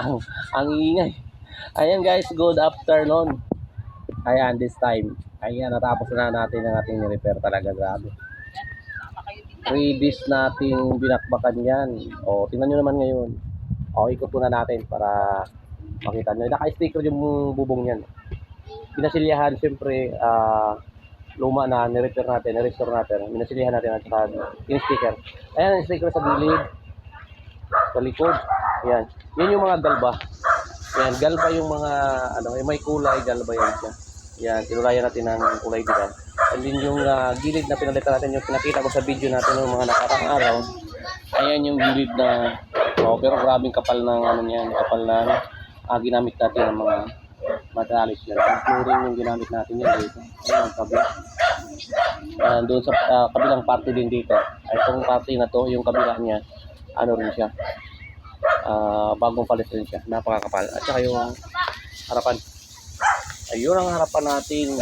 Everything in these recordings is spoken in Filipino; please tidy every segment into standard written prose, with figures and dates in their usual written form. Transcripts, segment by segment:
ang, ang ingay. Ayan guys, good afternoon. Ayan, this time. Ayan, natapos na natin ang ating ni-repair talaga. Grabe. 3 days nating binakbakan yan. O, tingnan nyo naman ngayon. O, ikot na natin para makita nyo. Naka-sticker yung bubong yan. Pinasilyahan, siyempre, luma na, ni-repair natin, ni-restore natin. Pinasilyahan natin at saka in-sticker. Ayan, sticker sa gilid, sa likod. Ayan. Yan yung mga galba. Ayan, galba yung mga, yung may kulay, galba yan siya. Yan, tinulayan natin ng kulay dito. And then yung gilid na pinalitan natin, yung pinakita ko sa video natin ng mga nakaraang araw. Ayan yung gilid na, pero grabing kapal ng kapal na ginamit natin ng mga materialis yan. Ang flooring yung ginamit natin yan dito. Ayan, kabila. Doon sa kabilang parte din dito. Itong parte na to, yung kabila niya, rin siya. Bagong palit rin siya. Napakakapal. At saka yung harapan. Ayun ang harapan natin.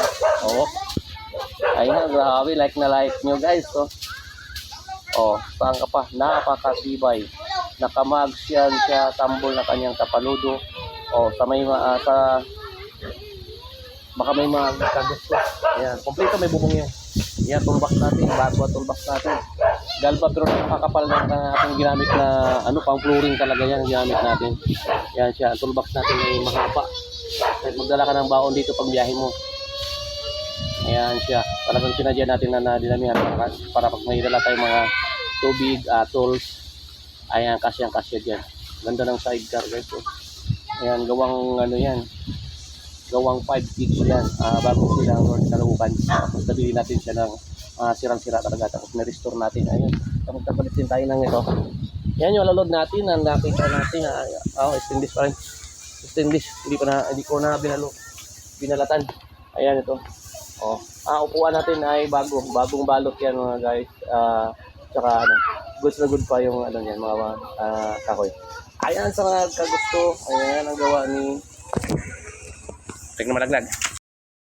Ayun, grabe. Like na like nyo guys. Saan ka pa? Napakatibay. Nakamags yan siya. Tambol na kanyang tapaludo. Sa may baka may mga kagusto. Ayan. Kompleto may bubong yan. Yan, toolbox natin. Bago at toolbox natin. Galba pero nakakapal ng ating ginamit na pang flooring talaga yan ginamit natin. Yan siya. Toolbox natin ay mahaba. Kahit magdala ka ng baon dito pag biyahe mo. Ayan siya. Talagang sinadya natin na dinamihan para pag may dala tayong mga tubig, tools. Ayan, kasya dyan. Ganda ng sidecar guys. Ayan, gawang yan. Gawang 5 feet yan. Bago sila ang kalubukan. Tapos nabili natin siya ng sirang-sira talaga. Tapos na-restore natin. Ayun. Tapos napalit din tayo ng ito. Yan yung lalod natin. Ang nakita natin. Stainless pa rin. Stainless. Hindi ko na binalatan. Ayan ito. Upuan natin ay bagong balot yan mga guys. Tsaka goods na good pa yung yan mga kahoy. Ayan sa mga kagusto. Ayan ang gawa ni Tingnan malaglag.